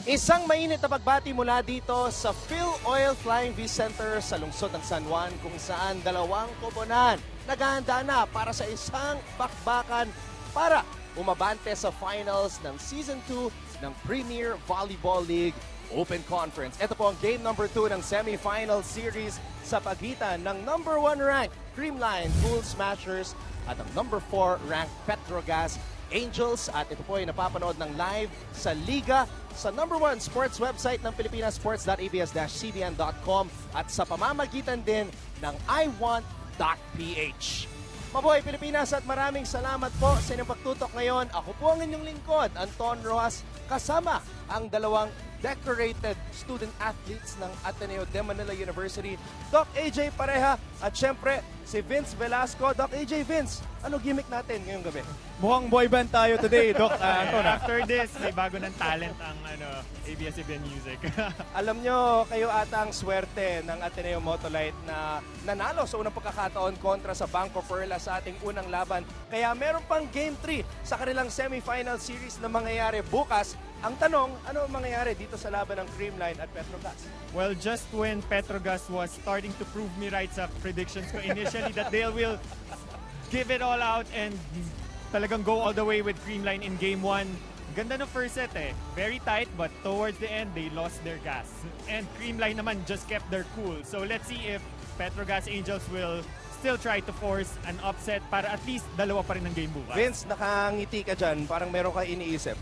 Isang mainit na pagbati mula dito sa Phil Oil Flying V Center sa lungsod ng San Juan kung saan dalawang koponan naghahanda na para sa isang bakbakan para umabante sa finals ng Season 2 ng Premier Volleyball League Open Conference. Ito po ang game number 2 ng semifinal series sa pagitan ng number 1 ranked Creamline Pool Smashers at ang number 4 ranked Petro Gazz Angels. At ito po ay napapanood ng live sa Liga sa number 1 sports website ng Pilipinas, sports.abs-cbn.com at sa pamamagitan din ng iwant.ph. Mabuhay Pilipinas at maraming salamat po sa inyong pagtutok ngayon. Ako po ang inyong lingkod, Anton Rojas, kasama ang dalawang decorated student athletes ng Ateneo de Manila University, Doc AJ Pareha at syempre si Vince Velasco. Doc AJ, Vince, ano gimmick natin ngayong gabi? Mukhang boy band tayo today, Doc Anton. After this, may bago ng talent ang ABS-CBN music. Alam nyo, kayo ata ang swerte ng Ateneo Motolite na nanalo sa unang pagkakataon kontra sa Bangko Perla sa ating unang laban. Kaya meron pang Game 3 sa kanilang semifinal series na mangyayari bukas. Ang tanong, ano ang mangyayari dito sa laban ng Creamline at Petro Gazz? Well, just when Petro Gazz was starting to prove me right sa predictions ko initially that they will give it all out and talagang go all the way with Creamline in Game 1. Ganda ng first set eh. Very tight, but towards the end, they lost their gas. And Creamline naman just kept their cool. So let's see if Petro Gazz Angels will still try to force an upset para at least dalawa pa rin ang game bukas. Vince, nakangiti ka dyan. Parang meron ka iniisip.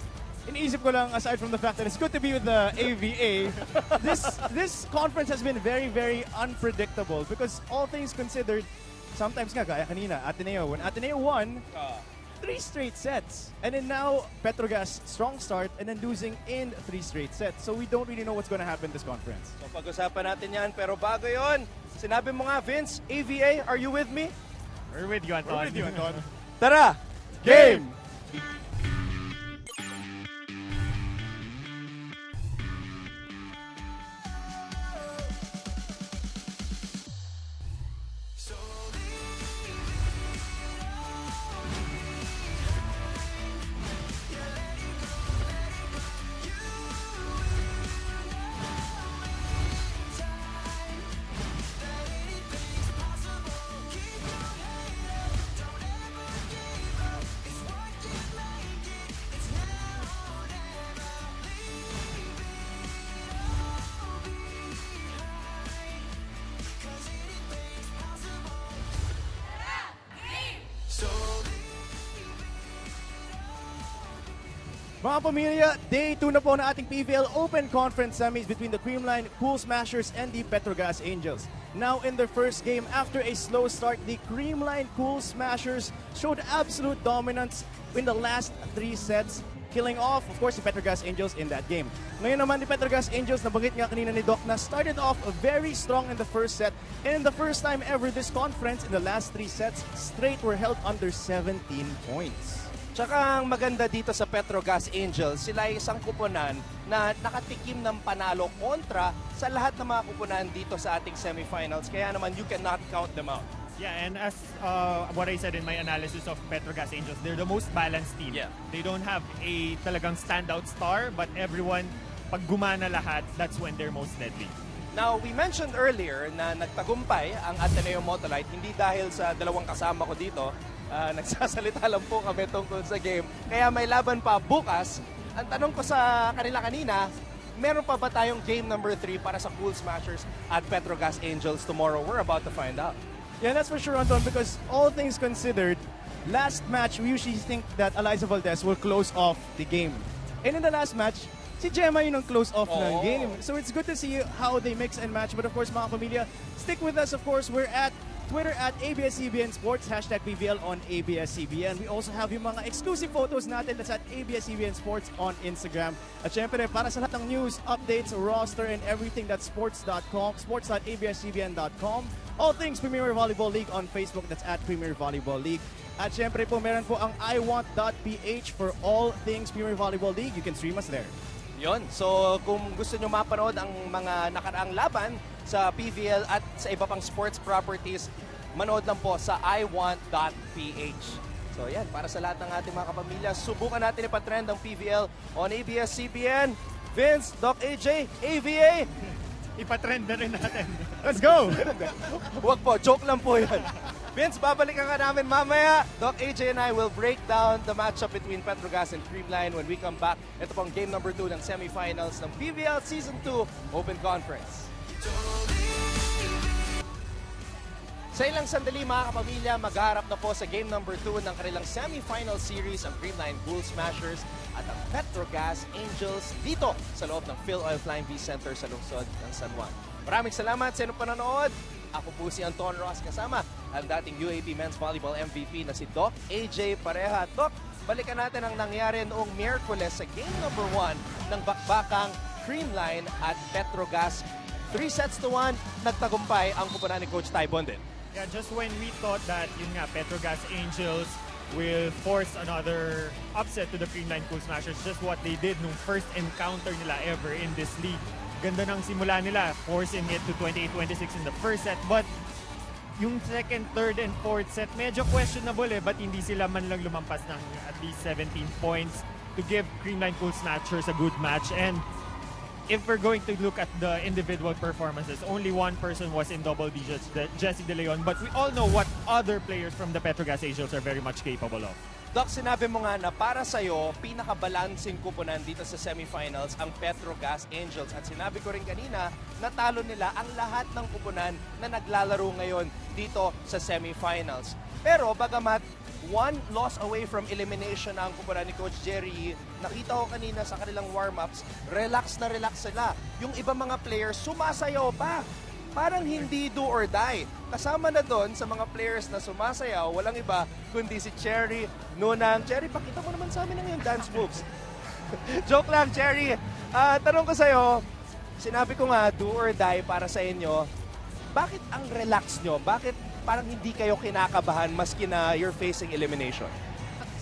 Iniisip ko lang, aside from the fact that it's good to be with the AVA, this conference has been very, very unpredictable because all things considered, sometimes nga, gaya kanina, Ateneo. When Ateneo won, 3 straight sets. And then now, Petro Gazz, strong start, and then losing in 3 straight sets. So we don't really know what's going to happen this conference. So pag-usapan natin yan. Pero bago yon, sinabi mo nga, Vince, AVA, are you with me? We're with you, Anton. Tara! Game! Mga pamilya, day 2 na po na ating PVL Open Conference semis between the Creamline Pool Smashers and the Petro Gazz Angels. Now in their first game, after a slow start, the Creamline Pool Smashers showed absolute dominance in the last 3 sets, killing off, of course, the Petro Gazz Angels in that game. Ngayon naman, the Petro Gazz Angels, nabanggit nga kanina ni Doc, na started off very strong in the first set. And in the first time ever this conference, in the last 3 sets, straight were held under 17 points. Tsaka ang maganda dito sa Petro Gazz Angels, sila ay isang kuponan na nakatikim ng panalo kontra sa lahat ng mga kuponan dito sa ating semifinals. Kaya naman, you cannot count them out. Yeah, and as what I said in my analysis of Petro Gazz Angels, they're the most balanced team. Yeah. They don't have a talagang standout star, but everyone, pag gumana lahat, that's when they're most deadly. Now, we mentioned earlier na nagtagumpay ang Ateneo Motolite, hindi dahil sa dalawang kasama ko dito, nagsasalita lang po kami tungkol sa game. Kaya may laban pa bukas. Ang tanong ko sa kanila kanina, meron pa ba tayong game number 3 para sa Pool Smashers at Petro Gazz Angels tomorrow? We're about to find out. Yeah, that's for sure, Anton, because all things considered, last match, we usually think that Eliza Valdez will close off the game. And in the last match, si Gemma yun ang close off ng game. So it's good to see how they mix and match. But of course, mga pamilya, stick with us. Of course, we're at Twitter at ABS-CBN Sports, hashtag PVL on ABS-CBN. We also have yung mga exclusive photos natin that's at ABS-CBN Sports on Instagram. At syempre, para sa lahat ng news, updates, roster, and everything that's sports.com, sports.abs-cbn.com. All things Premier Volleyball League on Facebook, that's at Premier Volleyball League. At syempre po, meron po ang iwant.ph for all things Premier Volleyball League. You can stream us there. Yon. So kung gusto nyo mapanood ang mga nakaraang laban sa PVL at sa iba pang sports properties, manood lang po sa iwant.ph. So yan, para sa lahat ng ating mga kapamilya, subukan natin ipatrend ang PVL on ABS-CBN. Vince, Doc AJ, AVA. Ipatrend na rin natin. Let's go! Wag po, joke lang po yan. Vince, babalikan ka namin mamaya. Doc AJ and I will break down the matchup between Petro Gazz and Creamline when we come back. Ito pong game number 2 ng semifinals ng PVL Season 2 Open Conference. Sa ilang sandali mga kapamilya, maghaharap na po sa game number 2 ng kanilang semifinal series ang Creamline Bull Smashers at ang Petro Gazz Angels dito sa loob ng Phil Oil Flying V Center sa lungsod ng San Juan. Maraming salamat sa inyong panonood. Ako po si Anton Ross kasama ang dating UAP Men's Volleyball MVP na si Doc AJ Pareha. Doc, balikan natin ang nangyari noong Miyerkules sa game number 1 ng bakbakang Creamline at Petro Gazz. 3-1, nagtagumpay ang kupunan ni Coach Ty Bondin. Yeah, just when we thought that yun nga, Petro Gazz Angels will force another upset to the Creamline Cool Smashers, just what they did nung first encounter nila ever in this league. Ganda ng simula nila, forcing it to 28-26 in the first set. But yung second, third, and fourth set, medyo questionable but hindi sila man lang lumampas ng at least 17 points to give Creamline Cool Smashers a good match. And if we're going to look at the individual performances, only one person was in double digits, Jesse De Leon. But we all know what other players from the Petro Gazz Angels are very much capable of. Doc, sinabi mo nga na para sa'yo, pinaka-balancing kupunan dito sa semifinals ang Petro Gazz Angels. At sinabi ko rin kanina, natalo nila ang lahat ng kupunan na naglalaro ngayon dito sa semifinals. Pero bagamat one loss away from elimination ang kupunan ni Coach Jerry, nakita ko kanina sa kanilang warm-ups, relax na relax sila. Yung ibang mga players sumasayaw pa. Parang hindi do or die. Kasama na doon sa mga players na sumasayaw, walang iba kundi si Cherry Nunang. Cherry, pakita mo naman sa amin ang iyong dance moves. Joke lang, Cherry. Tanong ko sa'yo, sinabi ko nga do or die para sa inyo. Bakit ang relax nyo? Bakit parang hindi kayo kinakabahan maski na you're facing elimination?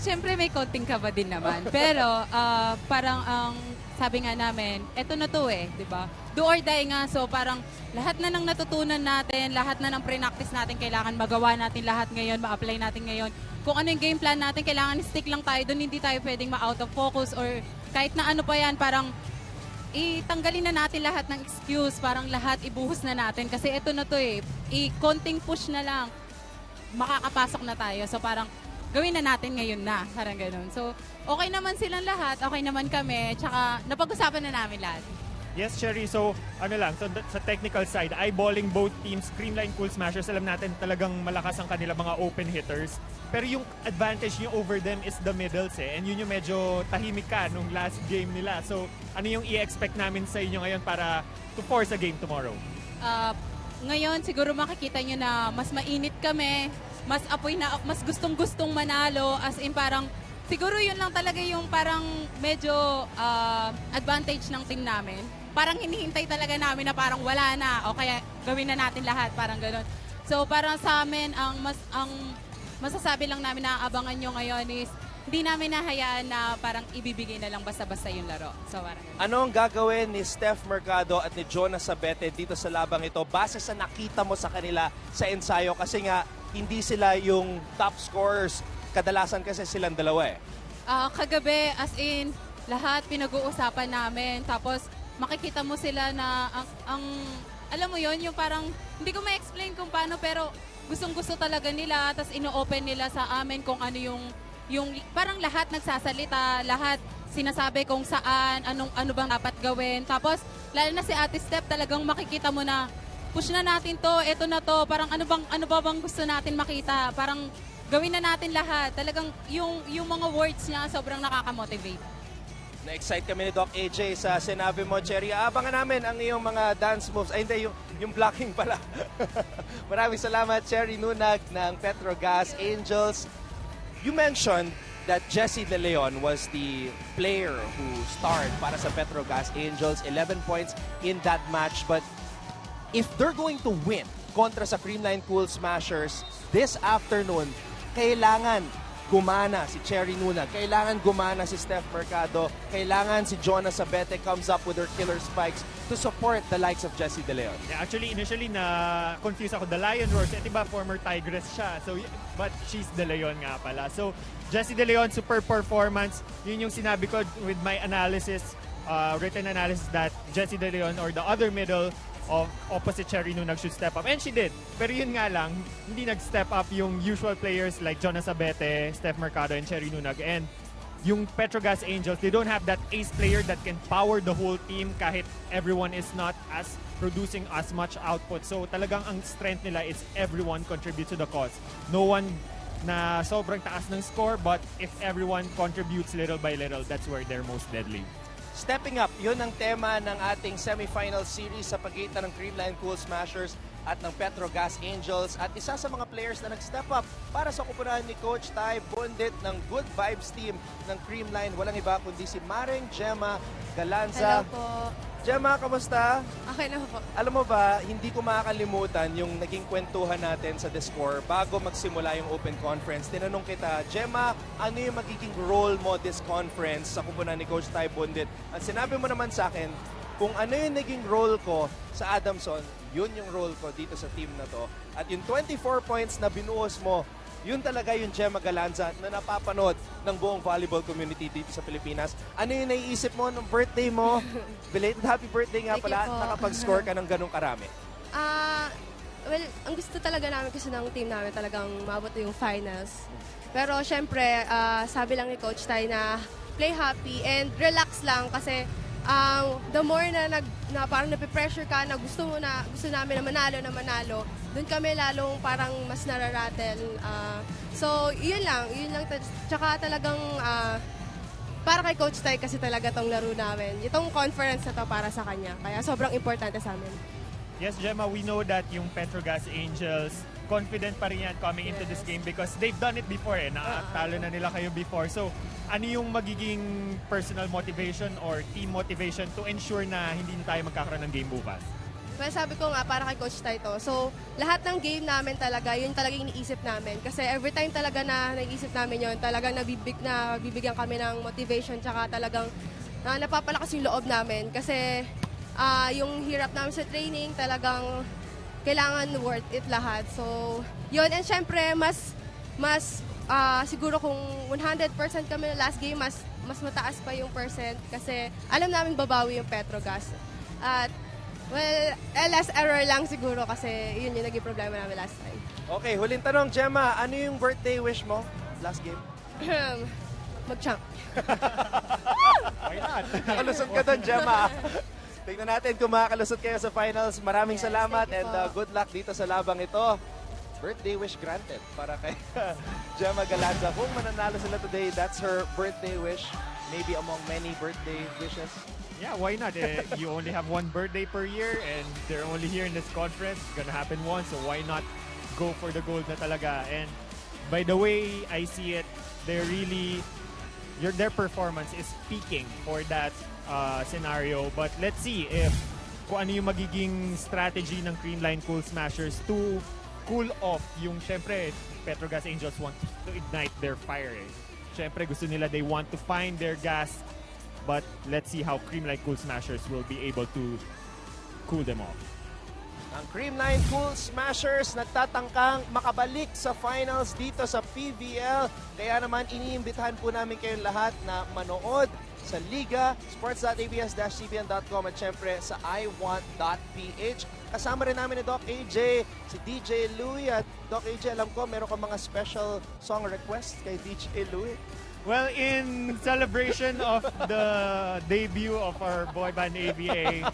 Siyempre may konting kaba din naman. Pero parang ang sabi nga namin, eto na to di ba? Do or die nga, so parang lahat na ng natutunan natin, lahat na ng pre-practice natin, kailangan magawa natin lahat ngayon, ma-apply natin ngayon. Kung ano yung game plan natin, kailangan stick lang tayo doon, hindi tayo pwedeng ma-out of focus or kahit na ano pa yan, parang itanggalin na natin lahat ng excuse, parang lahat ibuhos na natin kasi eto na to konting push na lang, makakapasok na tayo. So parang gawin na natin ngayon na, parang ganun. So okay naman silang lahat, okay naman kami, tsaka napag-usapan na namin lahat. Yes, Cherry. So, sa technical side, eyeballing both teams, Creamline Cool Smashers, alam natin talagang malakas ang kanila mga open hitters. Pero yung advantage nyo over them is the middles And yun yung medyo tahimik ka nung last game nila. So, ano yung i-expect namin sa inyo ngayon para to force a game tomorrow? Ngayon, siguro makikita nyo na mas mainit kami, mas apoy na, mas gustong-gustong manalo, as in parang, siguro yun lang talaga yung parang medyo advantage ng team namin. Parang hinihintay talaga namin na parang wala na o kaya gawin na natin lahat, parang gano'n. So parang sa amin, ang masasabi lang namin na abangan nyo ngayon is hindi namin nahayaan na parang ibibigay na lang basta-basta yung laro. So parang ano ang gagawin ni Steph Mercado at ni Jonas Sabete dito sa labang ito base sa nakita mo sa kanila sa ensayo? Kasi nga, hindi sila yung top scorers. Kadalasan kasi silang dalawa Kagabi, as in, lahat pinag-uusapan namin. Tapos, makikita mo sila na alam mo yon yung parang, hindi ko ma-explain kung paano, pero gustong-gusto talaga nila. Tapos, ino-open nila sa amin kung ano yung parang lahat nagsasalita, lahat sinasabi kung saan, ano bang dapat gawin. Tapos, lalo na si Ate Steph, talagang makikita mo na, push na natin to, eto na to, parang ano ba bang gusto natin makita, parang gawin na natin lahat. Talagang yung mga words niya sobrang nakaka-motivate. Na-excite kami ni Doc AJ sa sinabi mo, Cherry. Abangan namin ang iyong mga dance moves. Ay, hindi, yung blocking pala. Maraming salamat, Cherry Nunag ng Petro Gazz Angels. You mentioned that Jesse De Leon was the player who starred para sa Petro Gazz Angels. 11 points in that match. But if they're going to win kontra sa Creamline Cool Smashers this afternoon, kailangan gumana si Cherry Nunag, kailangan gumana si Steph Mercado, kailangan si Jonas Sabete comes up with her killer spikes to support the likes of Jesse De Leon. Yeah, actually, initially na-confuse ako. The Lion Roars, diba former Tigress siya. So, but she's De Leon nga pala. So, Jesse De Leon, super performance. Yun yung sinabi ko with my analysis written analysis that Jessie De Leon or the other middle of opposite Cherry Nunag should step up. And she did. Pero yun nga lang, hindi nag-step up yung usual players like Jonas Abete, Steph Mercado, and Cherry Nunag. And yung Petro Gazz Angels, they don't have that ace player that can power the whole team kahit everyone is not as producing as much output. So talagang ang strength nila is everyone contributes to the cause. No one na sobrang taas ng score, but if everyone contributes little by little, that's where they're most deadly. Stepping up, yun ang tema ng ating semifinal series sa pagitan ng Creamline Cool Smashers at ng Petro Gazz Angels. At isa sa mga players na nag-step up para sa kupunan ni Coach Ty Bundit ng Good Vibes team ng Creamline. Walang iba kundi si Maring Gemma Galanza. Hello po. Gemma, kamusta? Okay na po. Alam mo ba, hindi ko makakalimutan yung naging kwentuhan natin sa Discord bago magsimula yung open conference. Tinanong kita, Gemma, ano yung magiging role mo this conference sa kupunan ni Coach Ty Bundit? At sinabi mo naman sa akin, kung ano yung naging role ko sa Adamson, yun yung role ko dito sa team na to. At yung 24 points na binuhos mo, yun talaga yung Gemma Galanza na napapanood ng buong volleyball community dito sa Pilipinas. Ano yung naiisip mo nung birthday mo? Belated happy birthday nga Thank pala. you po. Nakapag-score ka ng ganong karami. Well, ang gusto talaga namin kasi ng team namin talagang mabot yung finals. Pero syempre, sabi lang ni Coach Ty na play happy and relax lang kasi the more na parang napipressure ka na gusto namin na manalo, doon kami lalong parang mas nararatel. So, yun lang. Tsaka talagang para kay Coach Ty kasi talaga tong laro namin. Itong conference na to para sa kanya. Kaya sobrang importante sa amin. Yes, Gemma, we know that yung Petro Gazz Angels, confident pa rin yan coming into this game because they've done it before eh. Nakatalo na nila kayo before. So, ano yung magiging personal motivation or team motivation to ensure na hindi tayo magkakaroon ng game bukas? Well, sabi ko nga, para kay Coach Ty to. So, lahat ng game namin talaga, yun talaga iniisip namin. Kasi every time talaga na naiisip namin yun, talagang nabibigyan kami ng motivation, tsaka talagang napapalakas yung loob namin. Kasi yung hirap namin sa training, talagang kailangan worth it lahat. So, yun. And syempre, mas siguro kung 100% kami last game, mas mataas pa yung percent. Kasi alam namin babawi yung Petro Gazz. At well, last error lang siguro kasi yun yung naging problema namin last time. Okay, huling tanong, Gemma, ano yung birthday wish mo last game? Mag-champ. Why not? Nakalusot ka doon, Gemma. Tingnan natin kung makakalusot kayo sa finals. Maraming Yes, salamat thank you and po. good luck dito sa labang ito. Birthday wish granted para kay Gemma Galanza. Kung mananalo sila today, that's her birthday wish. Maybe among many birthday wishes. Yeah, why not? You only have one birthday per year and they're only here in this conference. It's gonna happen once, so why not go for the gold na talaga? And by the way I see it, their performance is peaking for that scenario. But let's see if kung ano yung magiging strategy ng Creamline Cool Smashers to cool off yung, syempre, Petro Gazz Angels want to ignite their fire eh. Syempre, gusto nila, they want to find their gas. But let's see how Creamline Cool Smashers will be able to cool them off. Ang Creamline Cool Smashers nagtatangkang makabalik sa finals dito sa PVL. Kaya naman iniimbitahan po namin kayong lahat na manood sa Liga, sports.abs-cbn.com at syempre sa iwant.ph. Kasama rin namin ni Doc AJ, si DJ Louie. At Doc AJ, alam ko meron ka mga special song request kay DJ Louie. Well, in celebration of the debut of our boy band ABA,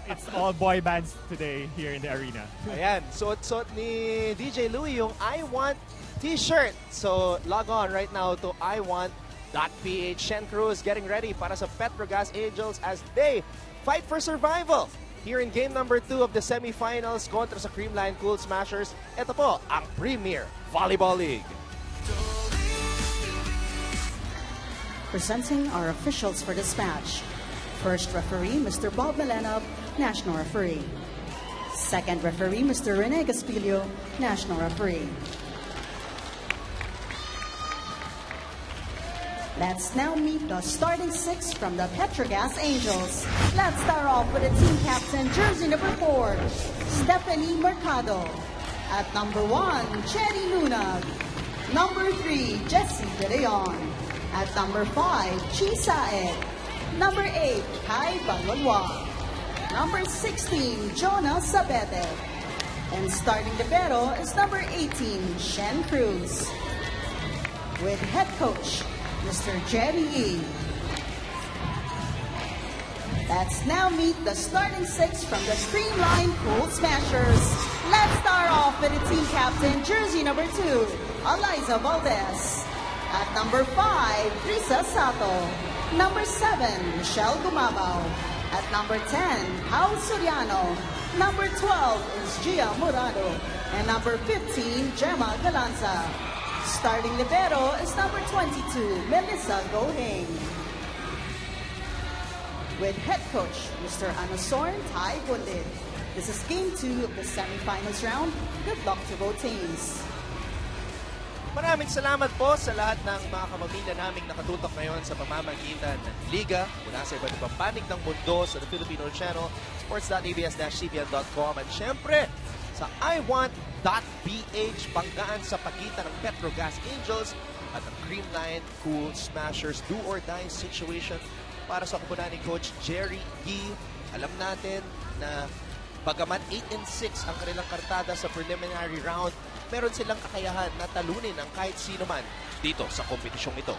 it's all boy bands today here in the arena. Ayan, suot-suot ni DJ Louie yung I Want t-shirt. So log on right now to iwant.ph. Shen Cruz getting ready para sa Petro Gazz Angels as they fight for survival here in game number 2 of the semifinals kontra sa Creamline Cool Smashers. Ito po ang Premier Volleyball League. Presenting our officials for this match. First referee, Mr. Bob Melenov, National Referee. Second referee, Mr. Rene Gaspilio, National Referee. Let's now meet the starting 6 from the Petro Gazz Angels. Let's start off with the team captain, jersey number 4, Stephanie Mercado. At number 1, Cherry Nunag. Number 3, Jessie De Leon. At number 5, Chi Saed. Number 8, Kai Balwalwa. Number 16, Jonah Sabete. And starting the battle is number 18, Shen Cruz. With head coach, Mr. Jerry E. Let's now meet the starting 6 from the Creamline Pool Smashers. Let's start off with the team captain, jersey number 2, Eliza Valdez. At number 5, Risa Sato. Number 7, Michelle Gumabaw. At number 10, Pao Soriano. Number 12 is Gia Murado. And number 15, Gemma Galanza. Starting the battle is number 22, Melissa Goheng. With head coach, Mr. Anasorn Tai Bundit. This is game 2 of the semifinals round. Good luck to both teams. Maraming salamat po sa lahat ng mga kamamilya naming nakatutok ngayon sa pamamagitan ng Liga mula sa iba't ibang panig ng mundo sa The Filipino Channel, sports.abs-cbn.com at syempre sa iWant.ph, banggaan sa pagitan ng Petro Gazz Angels at ang Creamline Cool Smashers do or die situation para sa koponan ni Coach Jerry Yee. Alam natin na bagaman 8-6 ang kanilang kartada sa preliminary round, meron silang kakayahan na talunin ang kahit sino man dito sa kompetisyong ito.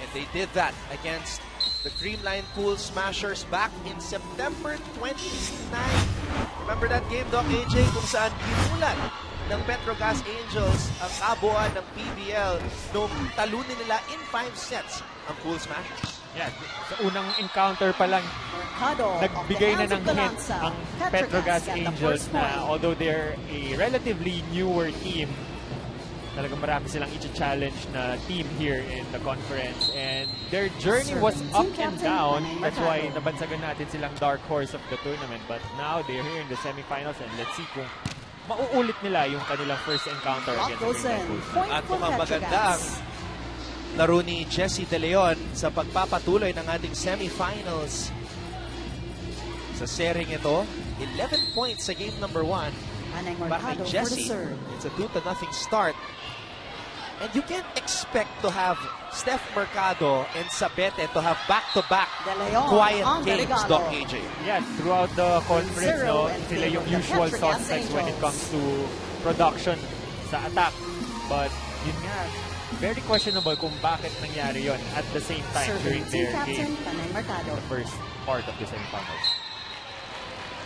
And they did that against the Creamline Pool Smashers back in September 29. Remember that game, Doc AJ, kung saan ginulan ng Petro Gazz Angels ang kabuuan ng PVL nung talunin nila in 5 sets ang Pool Smashers. Yeah, sa unang encounter pa lang, nagbigay na ng hint ang Petro Gazz Angels na although they're a relatively newer team, talagang marami silang i-challenge na team here in the conference. And their journey was up and down. That's why nabansagan natin silang dark horse of the tournament. But now they're here in the semifinals and let's see kung mauulit nila yung kanilang first encounter against the Green Bulls. At mukhang maganda ang laro ni Jessie De Leon sa pagpapatuloy ng ating semifinals. Sa sering ito, 11 points sa game number 1. Para kay Jessie, it's a 2-0 start. And you can't expect to have Steph Mercado and Sabete to have back-to-back quiet games, Doc AJ. Yeah, throughout the conference, no, sila yung usual suspects when it comes to production sa attack. But yun nga, very questionable kung bakit nangyari yon at the same time during their game the first part of the semifinals.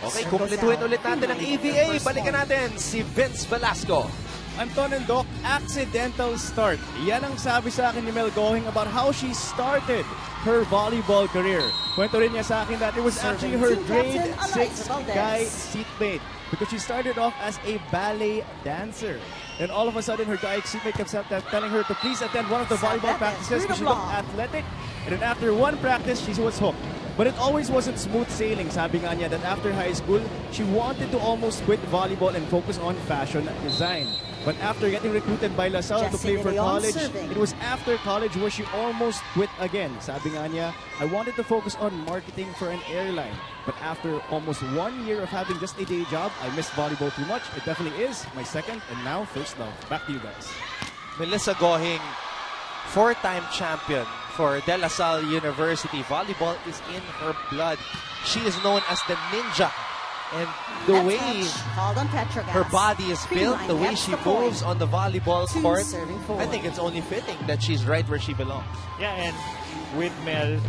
Okay, kumpletuhin ulit natin ang EVA. Balikan natin si Vince Velasco. Anton and Doc, accidental start. Yan ang sabi sa akin ni Mel Goheng about how she started her volleyball career. Kwento rin niya sa akin that it was actually her grade 6 guy seatmate because she started off as a ballet dancer. And all of a sudden, her guy seatmate kept telling her to please attend one of the volleyball practices because she looked athletic. And then after one practice, she was hooked. But it always wasn't smooth sailing. Sabi nga niya that after high school, she wanted to almost quit volleyball and focus on fashion design. But after getting recruited by LaSalle to play for college, it was after college where she almost quit again. Sabi nga niya, I wanted to focus on marketing for an airline. But after almost 1 year of having just a day job, I missed volleyball too much. It definitely is my second and now first love. Back to you guys. Melissa Goheng, 4-time champion for De La Salle University. Volleyball is in her blood. She is known as the ninja. And the way her body is built, the way she moves on the volleyball court, I think it's only fitting that she's right where she belongs. Yeah, and with Mel,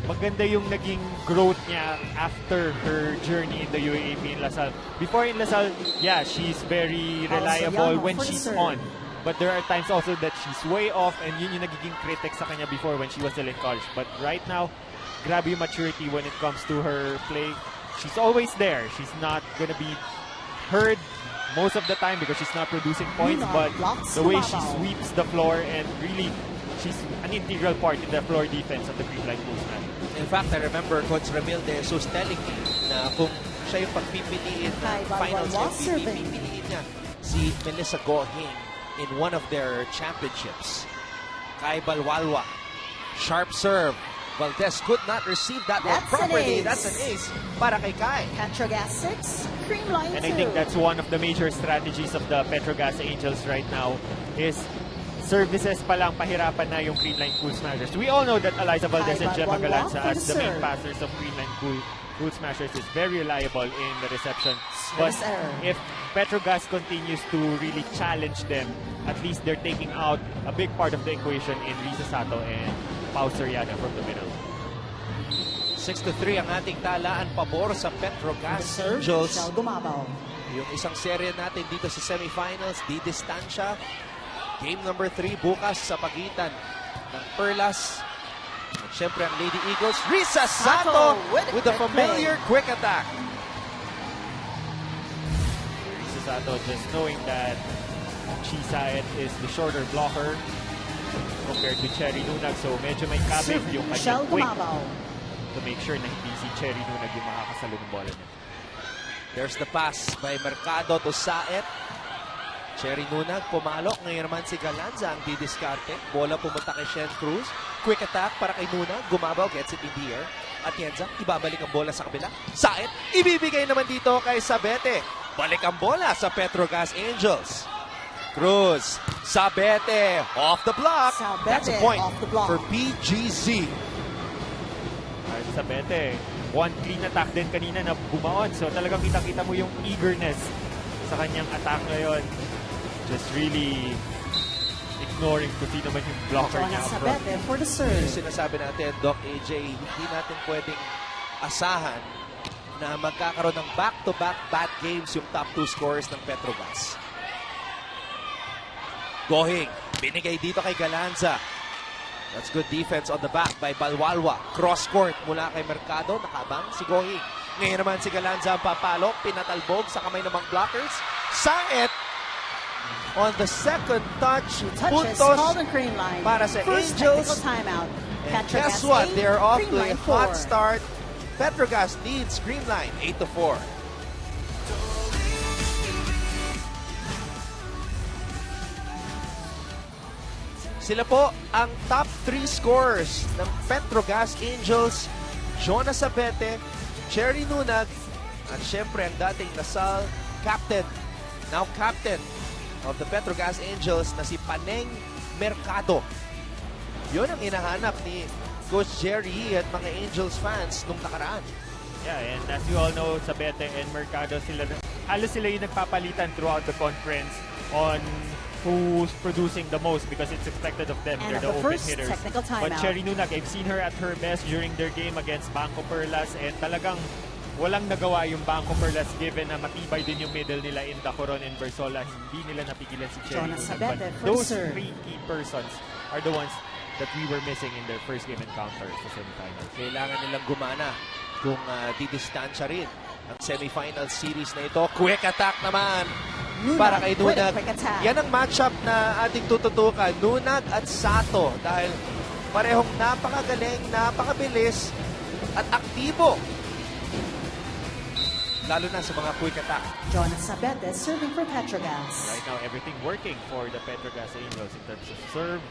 maganda yung naging growth niya after her journey in the UAAP in LaSalle. Before in LaSalle, yeah, she's very reliable when she's on. But there are times also that she's way off and yun yung nagiging critic sa kanya before when she was still in college. But right now, grabe yung maturity when it comes to her play. She's always there. She's not gonna be heard most of the time because she's not producing points, but the way she sweeps the floor and really, she's an integral part in the floor defense of the Creamline Pool Smashers. In fact, I remember Coach Ramil De Jesus telling me na kung siya yung pagpipiliin ng finals MVP, pipiliin niya si Melissa Goheng in one of their championships. Kai Balwalwa, sharp serve. Valdez could not receive that one properly. That's an ace para kay Kai. Petro Gazz 6, Creamline 2. And I think that's one of the major strategies of the Petro Gazz Angels right now is services pa lang, pahirapan na yung Creamline Cool Smashers. We all know that Eliza Valdez and Gemma Galanza as the main passers of Creamline Cool Smashers is very reliable in the reception. But if Petro Gazz continues to really challenge them, at least they're taking out a big part of the equation in Risa Sato and Pau Soriano from the middle. 6-3 ang ating talaan pabor sa Petro Gazz Angels. Yung isang serye natin dito sa semifinals, di distansya. Game number 3 bukas sa pagitan ng Perlas. At syempre ang Lady Eagles, Risa Sato with a familiar quick attack. Risa Sato just knowing that Chisaet is the shorter blocker compared to Cherry Nunag. So medyo may kabig yung kanyang quick to make sure na hindi si Cherry Nunag yung makakasalo ng bola niya. There's the pass by Mercado to Saet. Cherry Nunag pumalo. Ngayon naman si Galanza ang didiskarte. Bola pumunta kay Shen Cruz. Quick attack para kay Nunag. Gumabaw, gets it in the air. Atienza, ibabalik ang bola sa kabila. Saet, ibibigay naman dito kay Sabete. Balik ang bola sa Petro Gazz Angels. Cruz, Sabete, off the block. That's a point for PGC. Sabete, one clean attack din kanina na bumaon. So talagang kita-kita mo yung eagerness sa kanyang attack ngayon. Just really ignoring kung sino man yung blocker niya up front. For the serve. Sinasabi natin, Doc AJ, hindi natin pwedeng asahan na magkakaroon ng back-to-back bad games yung top 2 scorers ng Petro Gazz. Gohing, binigay dito kay Galanza. That's good defense on the back by Balwalwa. Cross-court mula kay Mercado. Nakabang si Gohing. Ngayon naman si Galanza ang papalo. Pinatalbog sa kamay ng mga blockers. Saet on the second touch. Puntos para sa Angels. And guess what? They're off to a hot start. Petro Gazz leads Creamline 8-4. Sila po ang top 3 scorers ng Petro Gazz Angels. Jonas Sabete, Cherry Nunag, at syempre ang dating Lasal captain, now captain of the Petro Gazz Angels na si Paneng Mercado. Yun ang hinahanap ni Coach Jerry at mga Angels fans nung nakaraan. Yeah, and as you all know, Sabete and Mercado, halos sila yung nagpapalitan throughout the conference on who's producing the most because it's expected of them. They're the open hitters. But Cherry Nunag, I've seen her at her best during their game against Bangko Perlas, and talagang walang nagawa yung Bangko Perlas given na matibay din yung middle nila in Dacoron and Bersola. Hindi nila napigilan si Cherry Nunag. But those 3 key persons are the ones that we were missing in their first game encounter sa semifinals. Kailangan nilang gumana kung didistansya rin ang semifinal series na ito. Quick attack naman para kay Nunag. Yan ang matchup na ating tututukan. Nunag at Sato dahil parehong napakagaling, napakabilis at aktibo. Lalo na sa mga quick attack. Jonas Sabete serving for Petro Gazz. Right now, everything working for the Petro Gazz Angels in terms of serve,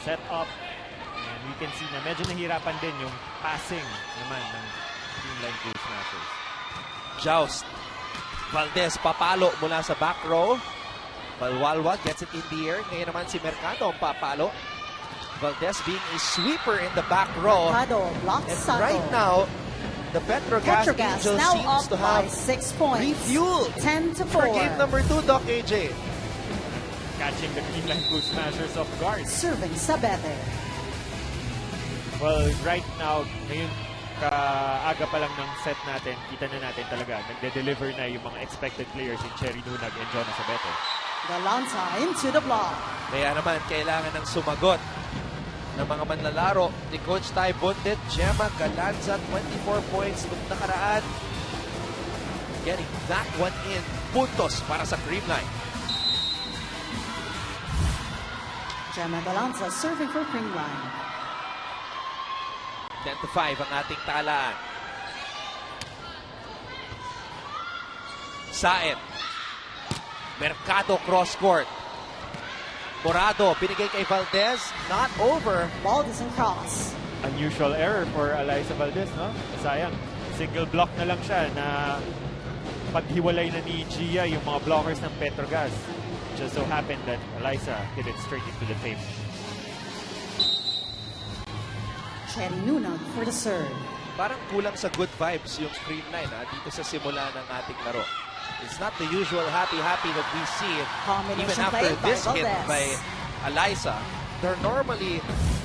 set up, and we can see na medyo nahirapan din yung passing naman ng Creamline Cool Smashers. Joust. Valdez papalo mula sa back row. Balwalwa gets it in the air. Ngayon naman si Mercado ang papalo. Valdez being a sweeper in the back row. And right now, the Petro Gazz Angels seems to have 6 points. refueled 10-4 for game number 2, Doc AJ. Catching the Creamline Cool Smashers off guard. Serving Sabete. Well, right now, ngayon, kaaga pa lang ng set natin, kita na natin talaga, nagde-deliver na yung mga expected players in Cherry Nunag and Jonas Sabete. Galanza into the block. Kaya naman, kailangan ng sumagot ng mga manlalaro ni Coach Ty Bundet. Gemma Galanza, 24 points nung nakaraan. Getting that one in. Puntos para sa Creamline. Gemma Galanza serving for Creamline. 10-5 ang ating talaan. Saet. Mercado cross court. Morado, binigay kay Valdez. Not over. Ball doesn't cross. Unusual error for Eliza Valdez, no? Sayang. Single block na lang siya na paghiwalay na ni Gia yung mga blockers ng Petro Gazz. just so happened that Eliza hit it straight into the tape. Cherry Nunag for the serve. Parang kulang sa good vibes yung Creamline dito sa simula ng ating laro. It's not the usual happy-happy that we see even Combination after play by this hit Valdez. by Eliza. They're normally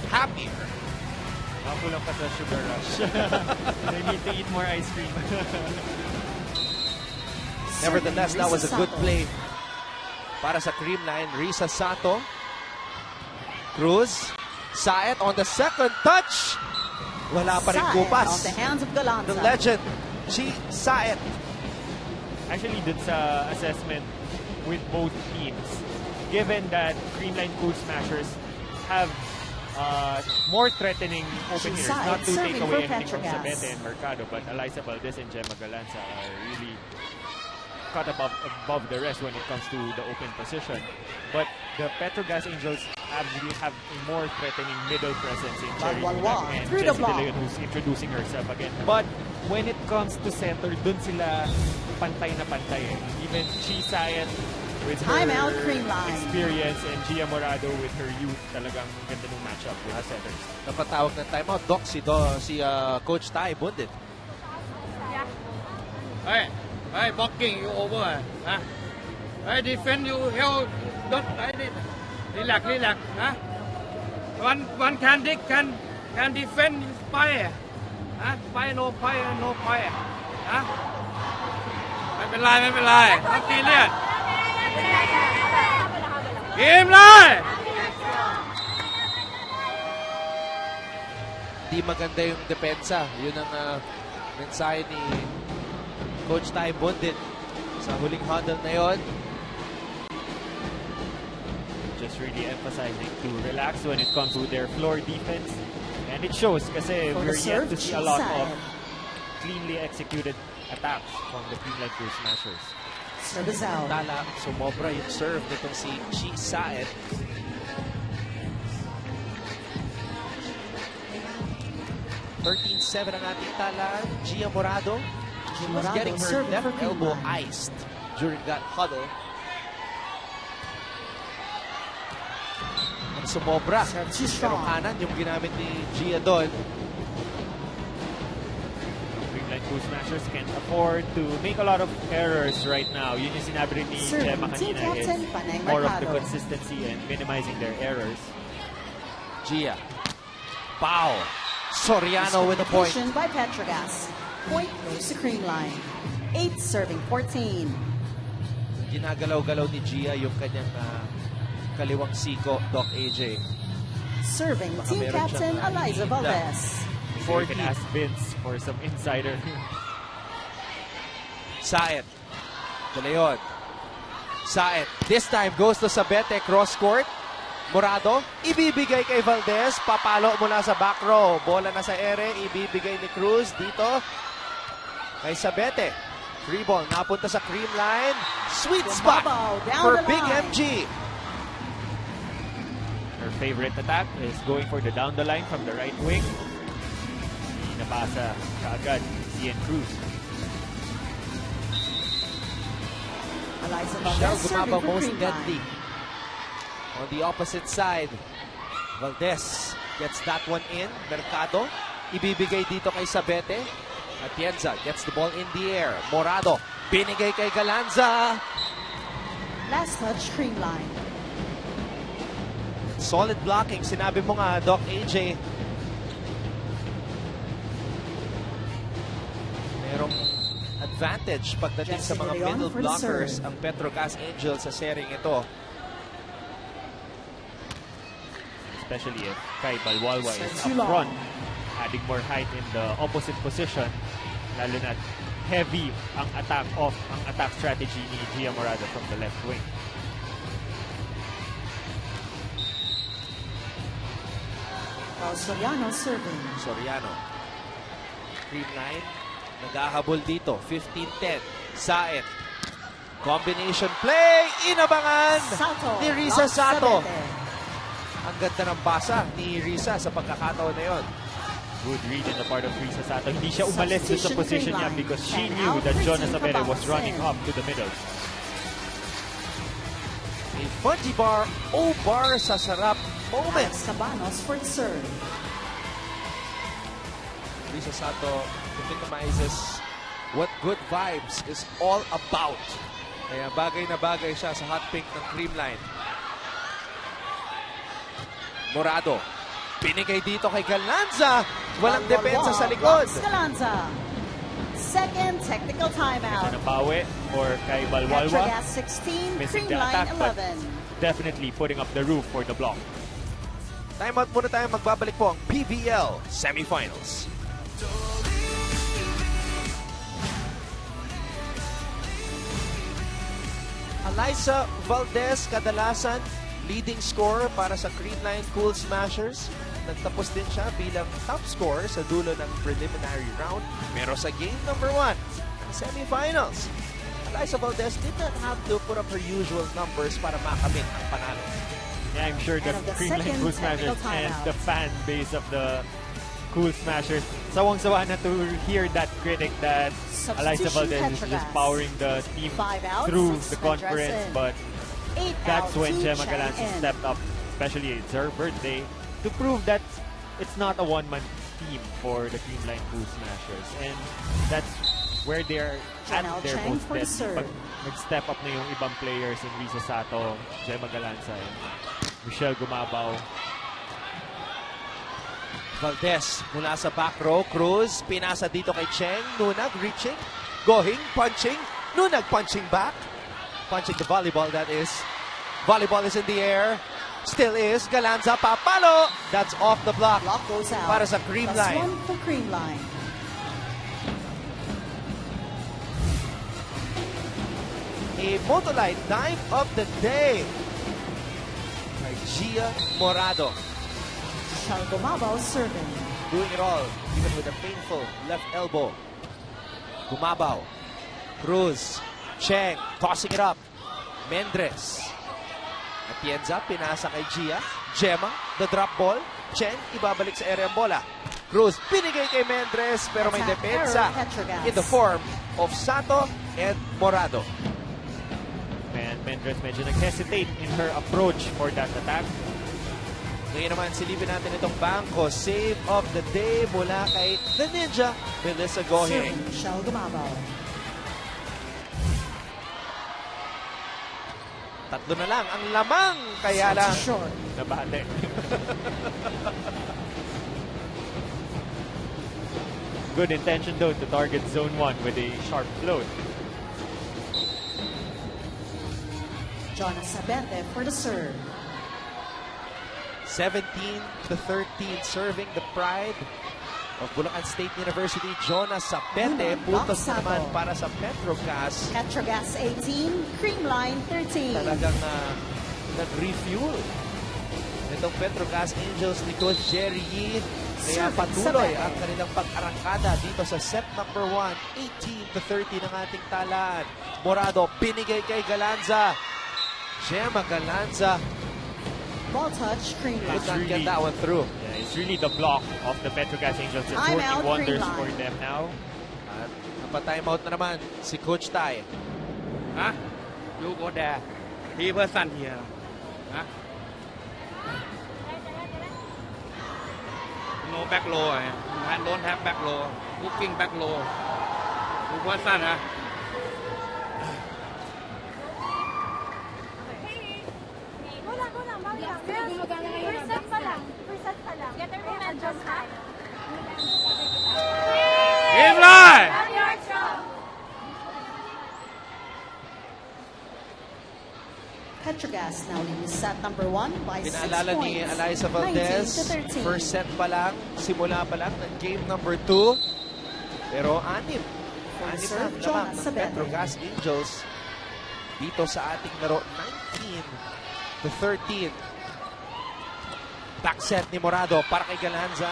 happier. Kulang pa sa sugar rush. They need to eat more ice cream. Nevertheless, that was a Risa good Sato. play para sa Creamline. Risa Sato. Cruz. Saet on the second touch. Wala pa rin Saet kupas. off the hands of Galanza. The legend, G. Saet. Actually, dun sa assessment with both teams, given that Creamline Cool Smashers have more threatening open hitters, Saet not to take serving away for anything from Petro Gazz. Sabete and Mercado, but Eliza Valdez and Gemma Galanza are really cut above the rest when it comes to the open position. But the Petro Gazz Angels really have a more threatening middle presence in Cherry Walwal Nunag and through the Jessie De block. Leon, who's introducing herself again. But when it comes to center, dun sila pantay na pantay. Even Chi Saet with Timeout, her Creamline. experience and Gia Morado with her youth, talagang ganda ng matchup with the centers. Napatawag ng timeout. Doc, si Coach Tai Bundit. Hey, blocking you over. Hey, defend you held not like it. Relax. One can defend fire. Fire no fire. ไม่เป็นไรต้องตีเลียดเกมเลย Di maganda yung depensa. Yun ang mensahe ni Coach Tai Bundit sa huling huddle na yon. Just really emphasizing to relax when it comes to their floor defense. And it shows kasi For we're the yet serve, to see a lot of Saet. cleanly executed attacks from the Creamline Cool Smashers. Serve is out. Tala, sumobra yung serve nitong si Chi Saet. (13-7) ang ating tala. Gia Morado. She was Morado getting her serving left for elbow Creamline. iced during that huddle. Ang sumobra. Serve too Pero strong. kanan yung ginamit ni Gia doon. Creamline Cool Smashers can't afford to make a lot of errors right now. Yun yung sinabi rin ni Serving Gemma team kanina is captain, Panay more of the Mercado. consistency and minimizing their errors. Gia. Pau. Soriano with a point. Disqualification by Petro Gazz. Point goes to Creamline. 8 serving 14. Ginagalaw-galaw ni Gia yung kanyang kaliwang siko, Doc AJ. Serving Baka team meron captain siyang Eliza nakikita. Valdez. Before you can ask Vince for some insider. Saet. De Leon. Saet. This time goes to Sabete, cross court. Morado. Ibibigay kay Valdez. Papalo mula sa back row. Bola na sa ere. Ibibigay ni Cruz dito kay Sabete. Free ball. Napunta sa Creamline. Sweet spot Bumabaw down for the Big line. MG. Her favorite attack is going for the down the line from the right wing. Napasa kaagad si Ian Cruz. Eliza Michelle Valdez serving Gumaba for most Creamline. deadly. On the opposite side, Valdez gets that one in. Mercado, ibibigay dito kay Sabete. Atienza gets the ball in the air. Morado, binigay kay Galanza. Last touch, Creamline. Solid blocking. Sinabi mo nga, Doc AJ. Merong advantage pagdating sa Jessie mga De Leon middle for the blockers serve. ang Petro Gazz Angels sa sering ito. Especially if Kai Balwalwa is Serves up too long. front, adding more height in the opposite position, lalo na heavy ang attack strategy ni Gia Morado from the left wing. While Soriano serving. Soriano. Creamline. Naghahabol dito. 15-10. Saet. Combination play. Inabangan Sato. ni Risa Lost Sato. Sabete. Ang ganda ng basa ni Risa sa pagkakataon na yon. Good read in the part of Risa Sato. Hindi siya umalis dun sa Substitution position niya Creamline. because she And knew out that for Jonas Team Sabete was Cabal. running up to the middle. A bungee bar, O-bar sa sarap moments. Cabanos for the serve. Risa Sato epitomizes what good vibes is all about. Kaya bagay na bagay siya sa hot pink ng Creamline. Morado, pinigay dito kay Galanza. Walang depensa sa likod. Galanza. Second technical timeout. Nabawi or kay Balwalwa. Petrogas 16, Missing the Creamline attack, but 11. definitely putting up the roof for the block. Timeout muna tayo. Magbabalik po ang PVL Semifinals. Eliza Valdez kadalasan leading scorer para sa Creamline Cool Smashers. Nagtapos din siya bilang top scorer sa dulo ng preliminary round. Pero sa game number 1, semifinals, Eliza Valdez did not have to put up her usual numbers para makamit ang panalo. Yeah, I'm sure the And of the Creamline second Cool Smashers technical and timeout. the fan base of the Cool Smashers, sawang-sawa na to hear that critic that Eliza Substitution Valdez is just Petrogas. powering the team 5 outs, through the Sandra conference, in. but 8 that's out, when 2 Gemma Galanza in. stepped up, especially it's her birthday, to prove that it's not a one-man team for the Creamline Cool Smashers. And that's where they're at Janelle their Chang most for the best. serve. Pag nag-step up na yung ibang players in Risa Sato, Gemma Galanza, and Michelle Gumabaw. Valdez mula sa back row. Cruz, pinasa dito kay Cheng. Nunag, reaching, going, punching. Nunag, punching back. Punching the volleyball, that is. Volleyball is in the air. Still is. Galanza, papalo. That's off the block. Block goes out. Para sa Plus Creamline. 1 for Creamline. A Motolite dive of the day by Gia Morado. Michelle Gumabaw serving. Doing it all, even with a painful left elbow. Gumabaw. Cruz. Cheng. Tossing it up. Mendres. Atienza. Pinasa kay Gia. Gemma. The drop ball. Cheng. Ibabalik sa area ang bola. Cruz. Binigay kay Mendres. Pero may Attack depensa error, Petrogas. in the form of Sato and Morado. And Mendres medyo nag-hesitate in her approach for that attack. Ngayon naman, silipin natin itong bangko. Save of the day mula kay The Ninja, Melissa Goheng. Serving Michelle Gumabaw. Tatlo na lang ang lamang, kaya lang. That's short. Nabate. Good intention though to target zone 1 with a sharp float. Jonas Sabete for the serve. 17-13, serving the pride of Bulacan State University. Jonas Sapete, puntos na naman para sa Petro Gazz. Petrogas 18, Creamline 13. Talagang nag-refuel itong Petro Gazz Angels ni Coach Jerry Yee. Kaya Serving patuloy Sabete. ang kanilang pag-arangkada dito sa set number 1. 18-13 ng ating talaan. Morado, binigay kay Galanza. Gemma Galanza Ball touch, Creamline. could not get that one through. Yeah, it's really the block of the Petro Gazz Angels that's Time working out, wonders Creamline. for them now. At napa-timeout na naman si Coach Tai. Huh? You go there. He person here. Huh? No back low. Don't have back low. Looking back low. You person, huh? Game line! Petrogas now leads set number 1 by 6 Pinaalala points. ni Eliza Valdez, 19-13. first set pa lang, simula pa lang ng game number 2. Pero anim na serve, lamang Jonas ng Sabete. Petro Gazz Angels dito sa ating laro. 19-13. Back set ni Morado para kay Galanza.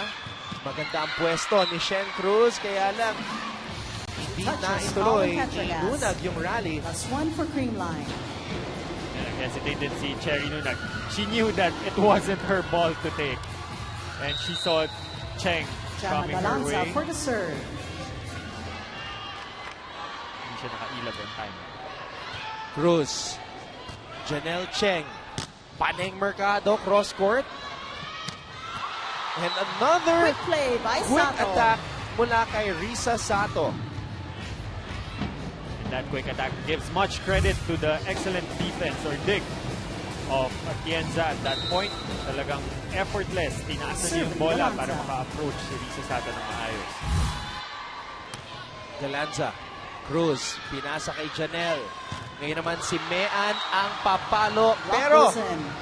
Maganda ang pwesto ni Shen Cruz, kaya lang hindi na Touches ituloy. all Petro Gazz. Inunag yung rally. Plus 1 for Creamline. Hesitated si Cherry Nunag. She knew that it wasn't her ball to take. And she saw Cheng Gemma coming her Galanza way. for the serve. Hindi siya nakailag on time. Cruz. Janelle Cheng. Paneng Mercado, cross court. And another Quick play by quick Sato. attack mula kay Risa Sato. And that quick attack gives much credit to the excellent defense or dig of Atienza at that point. Talagang effortless. Tinaas na niya yung bola para maka-approach si Risa Sato ng maayos. Galanza, Cruz, pinasa kay Janelle. Ngayon naman si Mean ang papalo. Pero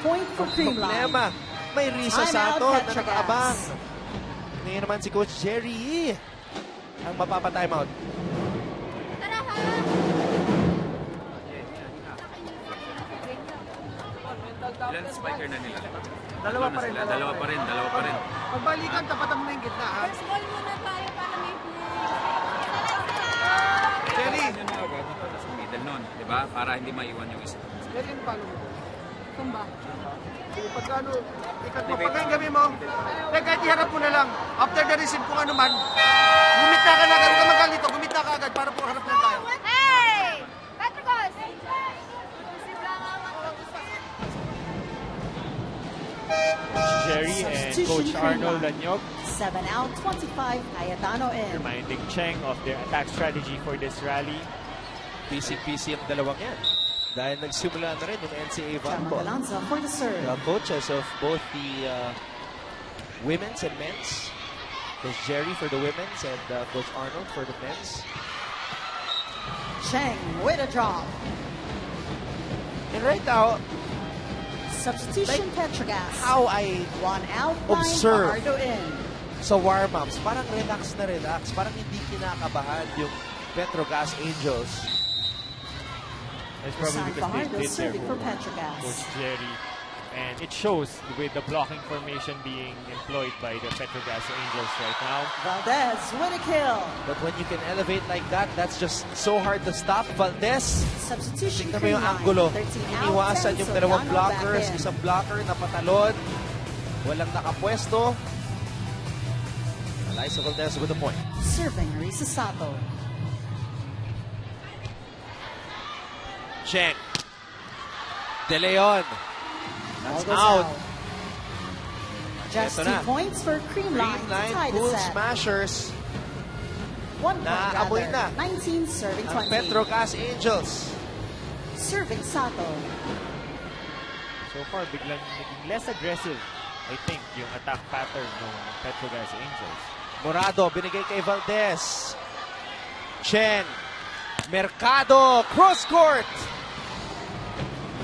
Point for Creamline. problema, may Risa Timeout, Sato na Petro nakaabang. Gazz. Ngayon naman si Coach Jerry ang mapapa-timeout. Ilan spiker na nila? Dalawa pa rin. Dalawa pa rin. Pagbalikan, tapatan mo na yung gitna, ha? First ball muna tayo para may play. Jerry! Yan na agad dito sa middle nun, di ba? Para hindi maiwan yung isa. Jerry, ano paano mo? Kumba. Pagkano, ikat mo. Pagka yung gabi mo, kahit iharap mo na lang. After the receive kung ano man, gumita ka na agad. Huwag ka magalito, gumita ka agad para po harap lang tayo. Hey! Petro Gazz! Coach Jerry and Coach Arnold Lanyog 7 out, 25, Cayetano in. reminding Cheng of their attack strategy for this rally. PC ang dalawang yan. Dahil nagsimula na rin yung NCAA Gemma volleyball. Galanza for the serve. The coaches of both the women's and men's. Coach Jerry for the women's and Coach Arnold for the men's. Cheng with a drop. And right now, Substitution Petro Gazz. how I 1 out, 9, Observe. Fajardo in. sa warm-ups, parang relax na relax. Parang hindi kinakabahan yung Petro Gazz Angels. It's probably because they Fajardo did their serving for homework, Petro Gazz. Coach Jerry. And it shows with the blocking formation being employed by the Petro Gazz Angels right now. Valdez with a kill. But when you can elevate like that, that's just so hard to stop. Valdez, Substitution tingnan mo yung Creamline. angulo. 13 out, Iniwasan 10, yung dalawang Soriano back blockers. in. Isang blocker na patalon. Walang nakapwesto. Eliza Valdez with the point. Serving Risa Sato. Cheng. De Leon. Ball That's goes out. Just Ito 2 na. points for Creamline to Creamline, tie the full set. smashers. 1 point Naaamoy rather. na 19 serving Ang 20. Petro Gazz Angels. Serving Sato. So far, biglang naging less aggressive, I think, yung attack pattern ng Petro Gazz Angels. Morado, binigay kay Valdez. Chen. Mercado, cross court.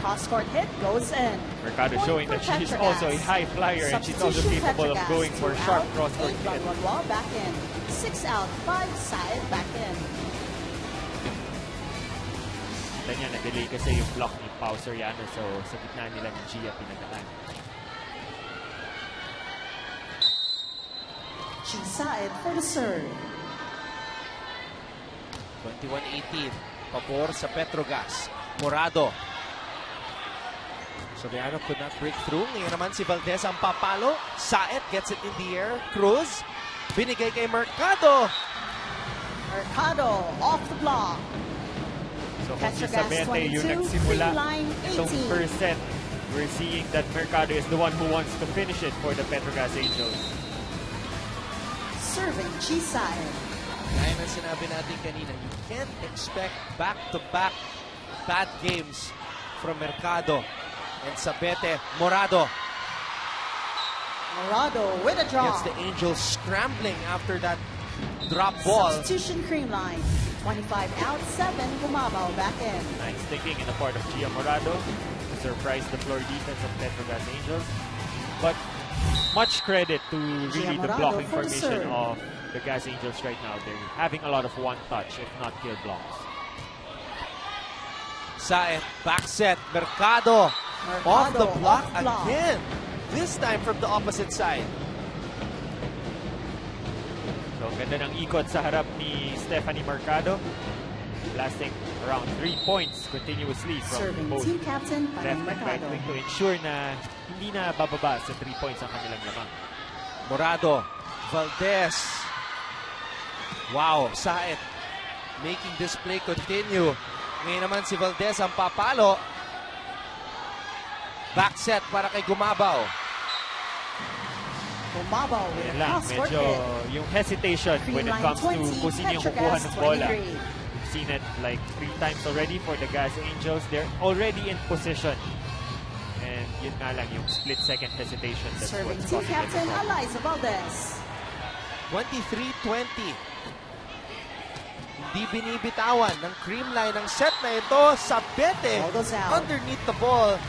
Cross-court hit goes in. Mercado Point showing for that she's Petro also a Gazz. high flyer and she's also Substitution capable of Petro going Gazz. for 2 sharp out, cross-court 8 hit. Wall back in. 6 out, 5 side back in. Kita niya, na-delay kasi yung block ni Pao Soriano, so sa gitna nila ni Gia pinadaan. Chisaid for the serve. 21-18. Pabor sa Petro Gazz. Morado. Soriano could not break through. Ngayon naman si Valdez ang papalo. Saet gets it in the air. Cruz. Binigay kay Mercado. Mercado off the block. So kung Petro si Gazz Sabete yung 22, nagsimula Creamline itong 18. first set, we're seeing that Mercado is the one who wants to finish it for the Petro Gazz Angels. Serving Chisaid. Gaya ng sinabi natin kanina, you can't expect back-to-back bad games from Mercado and Sabete. Morado Morado with a drop. gets the Angels scrambling after that drop ball. Substitution Creamline. 25 out, 7 bumabaw back in. Nice thinking in the part of Gia Morado to surprise the floor defense of Petro Gazz Angels. But much credit to really the Morado blocking for the formation serve. of the Gazz Angels right now. They're having a lot of one-touch, if not kill blocks. Saet, back set, Mercado. Off the block again. This time from the opposite side. So, ang ganda ng ikot sa harap ni Stephanie Mercado. Blasting around 3 points continuously from Serving both team captain left Panay and right Mercado. wing to ensure na hindi na bababa sa 3 points ang kanilang lamang. Morado, Valdez. Wow, Saet making this play continue. Ngayon naman si Valdez ang papalo. Back set para kay Gumabaw. Bumabaw with Yan a lang, cross-court medyo hit. yung hesitation when it Creamline comes to 20, kung sino yung Petro kukuha Gazz ng bola. 23. We've seen it like 3 times already for the Gazz Angels. They're already in position. And yun nga lang, yung split-second hesitation. That's Serving what's team causing them captain the problem. Eliza Valdez. 23-20. Hindi binibitawan ng Creamline ng set na ito. Sabete Ball goes out. underneath the ball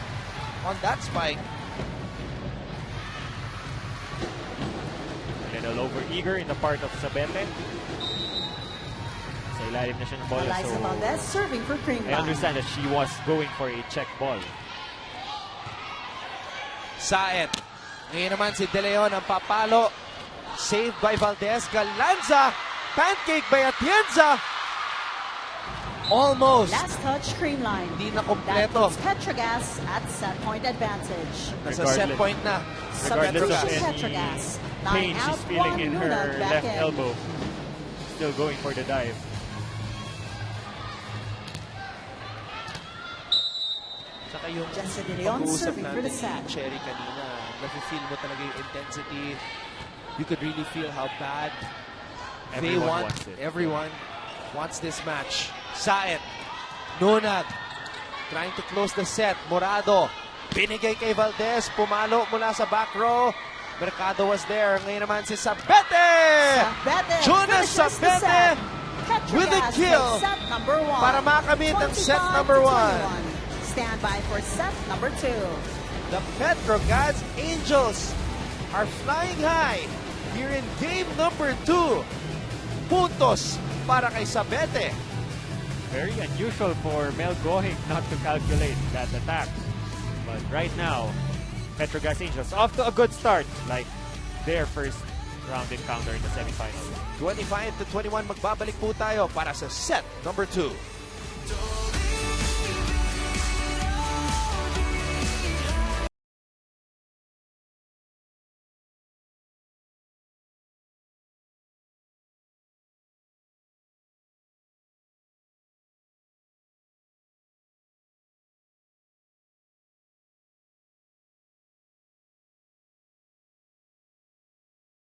on that spike. A little over-eager in the part of Sabete. Sa ilalim na siya ng bola. Eliza So, Valdez serving for I Creamline. understand that she was going for a check ball. Saet. Ngayon naman si De Leon ang papalo. Saved by Valdez. Galanza. Pancake by Atienza. Almost. Last touch, Creamline. Hindi na That kompleto. puts Petro Gazz at set point advantage. Nasa set Regardless. point na. Sa Regardless of Petro Gazz. Petro any Gazz. pain 9 she's out, feeling 1 in her Lunag back left in. elbow. Still going for the dive. Saka yung Jesse De Leon pag-uusap serving for the natin set. ni Cherry kanina, nafe-feel mo talaga yung intensity. You could really feel how bad they Everyone want. wants it. Everyone wants this match. Saet. Nunag. Trying to close the set. Morado. Binigay kay Valdez. Pumalo mula sa back row. Mercado was there. Ngayon naman si Sabete! Sabete Jonas finishes the Sabete set. Petro with a Gazz kill takes set number 1. para makamit ang set 25 number to 1. 21. Stand by for set number 2. The Petro Gazz Angels are flying high here in game number 2. Puntos para kay Sabete. Very unusual for Mel Gohig not to calculate that attack. But right now, Petro Gazz Angels off to a good start, like their first round encounter in the semifinals. 25-21, magbabalik po tayo para sa set number 2.